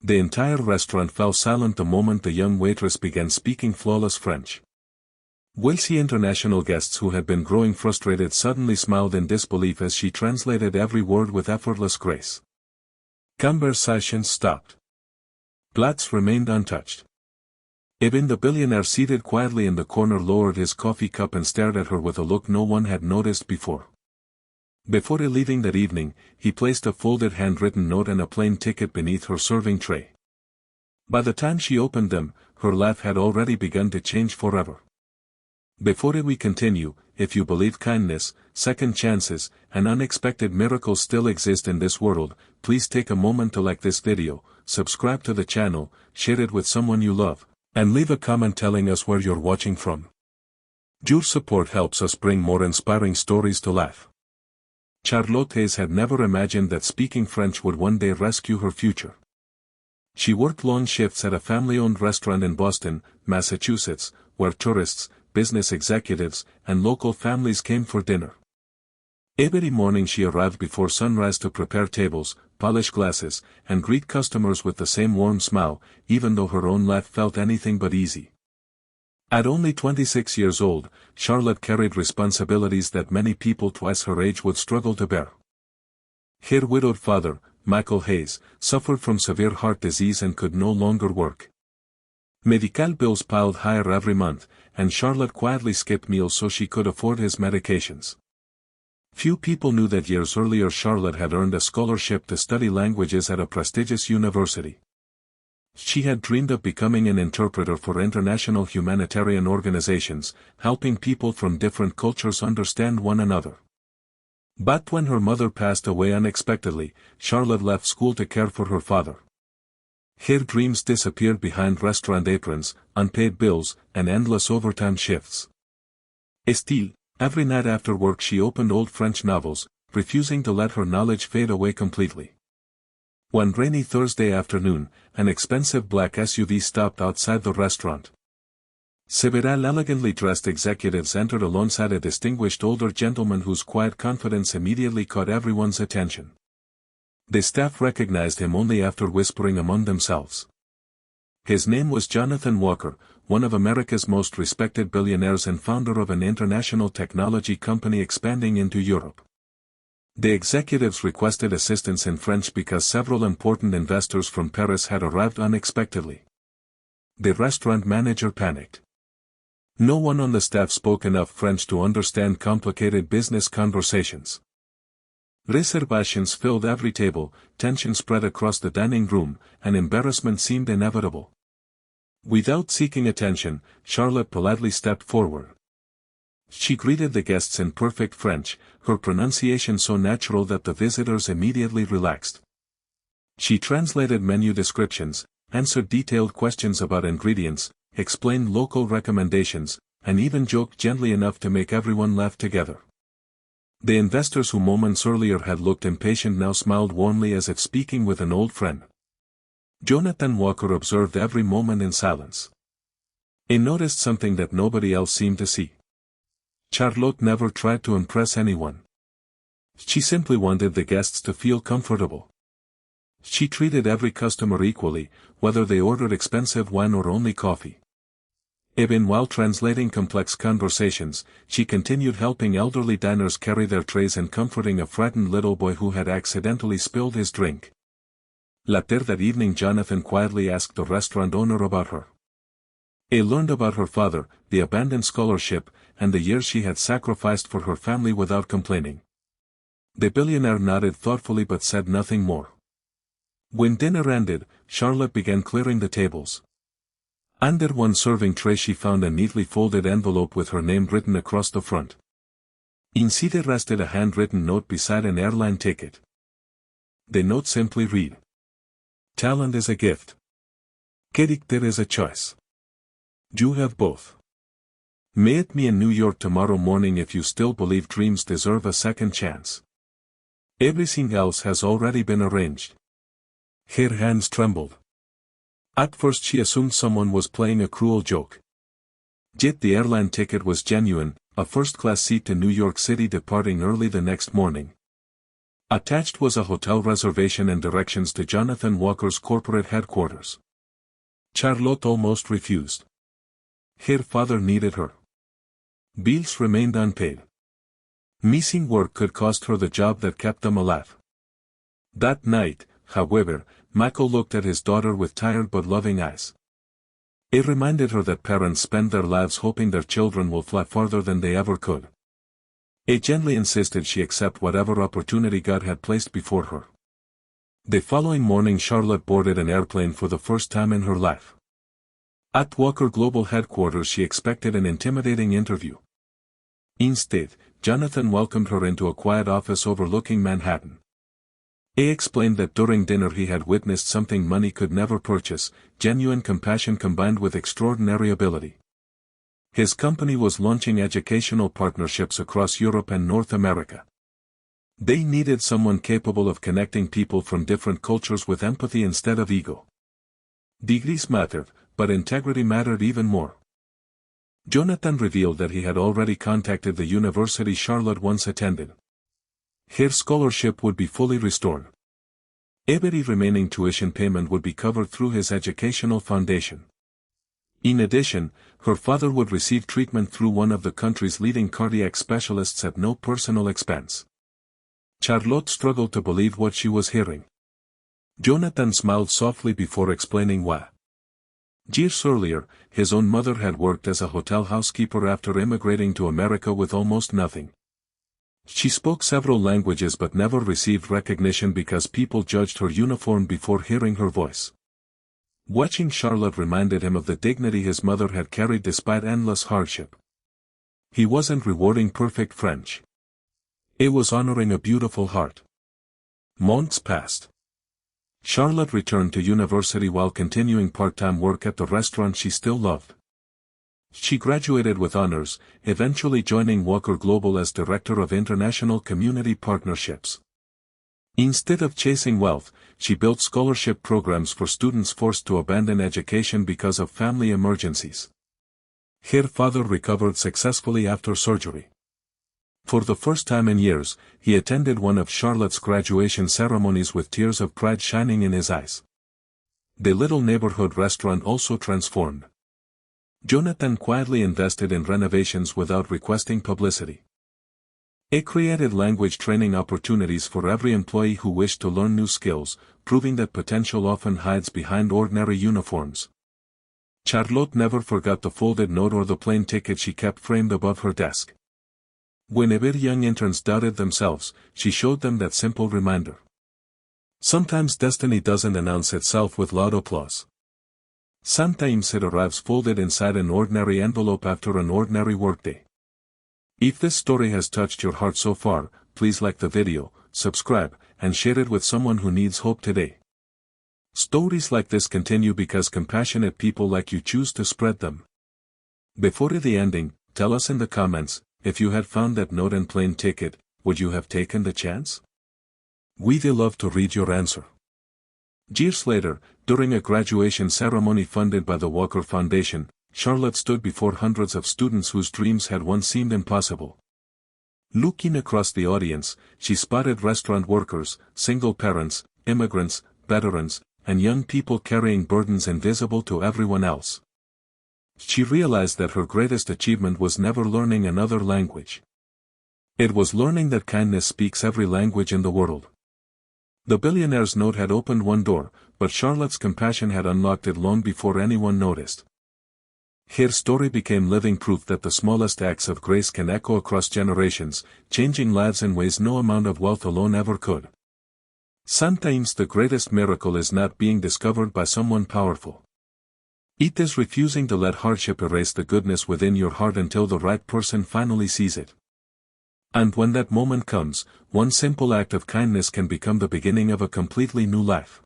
The entire restaurant fell silent the moment the young waitress began speaking flawless French. Wealthy international guests who had been growing frustrated suddenly smiled in disbelief as she translated every word with effortless grace. Conversation stopped. Plats remained untouched. Ibn the billionaire seated quietly in the corner lowered his coffee cup and stared at her with a look no one had noticed before. Before leaving that evening, he placed a folded handwritten note and a plain ticket beneath her serving tray. By the time she opened them, her life had already begun to change forever. Before we continue, if you believe kindness, second chances, and unexpected miracles still exist in this world, please take a moment to like this video, subscribe to the channel, share it with someone you love, and leave a comment telling us where you're watching from. Your support helps us bring more inspiring stories to life. Charlotte Hayes had never imagined that speaking French would one day rescue her future. She worked long shifts at a family-owned restaurant in Boston, Massachusetts, where tourists, business executives, and local families came for dinner. Every morning she arrived before sunrise to prepare tables, polish glasses, and greet customers with the same warm smile, even though her own life felt anything but easy. At only 26 years old, Charlotte carried responsibilities that many people twice her age would struggle to bear. Her widowed father, Michael Hayes, suffered from severe heart disease and could no longer work. Medical bills piled higher every month, and Charlotte quietly skipped meals so she could afford his medications. Few people knew that years earlier Charlotte had earned a scholarship to study languages at a prestigious university. She had dreamed of becoming an interpreter for international humanitarian organizations, helping people from different cultures understand one another. But when her mother passed away unexpectedly, Charlotte left school to care for her father. Her dreams disappeared behind restaurant aprons, unpaid bills, and endless overtime shifts. Still, every night after work she opened old French novels, refusing to let her knowledge fade away completely. One rainy Thursday afternoon, an expensive black SUV stopped outside the restaurant. Several elegantly dressed executives entered alongside a distinguished older gentleman whose quiet confidence immediately caught everyone's attention. The staff recognized him only after whispering among themselves. His name was Jonathan Walker, one of America's most respected billionaires and founder of an international technology company expanding into Europe. The executives requested assistance in French because several important investors from Paris had arrived unexpectedly. The restaurant manager panicked. No one on the staff spoke enough French to understand complicated business conversations. Reservations filled every table, tension spread across the dining room, and embarrassment seemed inevitable. Without seeking attention, Charlotte politely stepped forward. She greeted the guests in perfect French, her pronunciation so natural that the visitors immediately relaxed. She translated menu descriptions, answered detailed questions about ingredients, explained local recommendations, and even joked gently enough to make everyone laugh together. The investors who moments earlier had looked impatient now smiled warmly as if speaking with an old friend. Jonathan Walker observed every moment in silence. He noticed something that nobody else seemed to see. Charlotte never tried to impress anyone. She simply wanted the guests to feel comfortable. She treated every customer equally, whether they ordered expensive wine or only coffee. Even while translating complex conversations, she continued helping elderly diners carry their trays and comforting a frightened little boy who had accidentally spilled his drink. Later that evening Jonathan quietly asked the restaurant owner about her. He learned about her father, the abandoned scholarship, and the years she had sacrificed for her family without complaining. The billionaire nodded thoughtfully but said nothing more. When dinner ended, Charlotte began clearing the tables. Under one serving tray she found a neatly folded envelope with her name written across the front. Inside rested a handwritten note beside an airline ticket. The note simply read: "Talent is a gift. Character is a choice. You have both. Meet me in New York tomorrow morning if you still believe dreams deserve a second chance. Everything else has already been arranged." Her hands trembled. At first she assumed someone was playing a cruel joke. Yet the airline ticket was genuine, a first-class seat to New York City departing early the next morning. Attached was a hotel reservation and directions to Jonathan Walker's corporate headquarters. Charlotte almost refused. Her father needed her. Bills remained unpaid. Missing work could cost her the job that kept them alive. That night, however, Michael looked at his daughter with tired but loving eyes. It reminded her that parents spend their lives hoping their children will fly farther than they ever could. It gently insisted she accept whatever opportunity God had placed before her. The following morning Charlotte boarded an airplane for the first time in her life. At Walker Global headquarters she expected an intimidating interview. Instead, Jonathan welcomed her into a quiet office overlooking Manhattan. He explained that during dinner he had witnessed something money could never purchase, genuine compassion combined with extraordinary ability. His company was launching educational partnerships across Europe and North America. They needed someone capable of connecting people from different cultures with empathy instead of ego. Degrees mattered, but integrity mattered even more. Jonathan revealed that he had already contacted the university Charlotte once attended. Her scholarship would be fully restored. Every remaining tuition payment would be covered through his educational foundation. In addition, her father would receive treatment through one of the country's leading cardiac specialists at no personal expense. Charlotte struggled to believe what she was hearing. Jonathan smiled softly before explaining why. Years earlier, his own mother had worked as a hotel housekeeper after immigrating to America with almost nothing. She spoke several languages but never received recognition because people judged her uniform before hearing her voice. Watching Charlotte reminded him of the dignity his mother had carried despite endless hardship. He wasn't rewarding perfect French. It was honoring a beautiful heart. Months passed. Charlotte returned to university while continuing part-time work at the restaurant she still loved. She graduated with honors, eventually joining Walker Global as Director of International Community Partnerships. Instead of chasing wealth, she built scholarship programs for students forced to abandon education because of family emergencies. Her father recovered successfully after surgery. For the first time in years, he attended one of Charlotte's graduation ceremonies with tears of pride shining in his eyes. The little neighborhood restaurant also transformed. Jonathan quietly invested in renovations without requesting publicity. It created language training opportunities for every employee who wished to learn new skills, proving that potential often hides behind ordinary uniforms. Charlotte never forgot the folded note or the plane ticket she kept framed above her desk. Whenever young interns doubted themselves, she showed them that simple reminder. Sometimes destiny doesn't announce itself with loud applause. Sometimes it arrives folded inside an ordinary envelope after an ordinary workday. If this story has touched your heart so far, please like the video, subscribe, and share it with someone who needs hope today. Stories like this continue because compassionate people like you choose to spread them. Before the ending, tell us in the comments, if you had found that note and plane ticket, would you have taken the chance? We'd love to read your answer. Years later, during a graduation ceremony funded by the Walker Foundation, Charlotte stood before hundreds of students whose dreams had once seemed impossible. Looking across the audience, she spotted restaurant workers, single parents, immigrants, veterans, and young people carrying burdens invisible to everyone else. She realized that her greatest achievement was never learning another language. It was learning that kindness speaks every language in the world. The billionaire's note had opened one door, but Charlotte's compassion had unlocked it long before anyone noticed. Her story became living proof that the smallest acts of grace can echo across generations, changing lives in ways no amount of wealth alone ever could. Sometimes the greatest miracle is not being discovered by someone powerful. It is refusing to let hardship erase the goodness within your heart until the right person finally sees it. And when that moment comes, one simple act of kindness can become the beginning of a completely new life.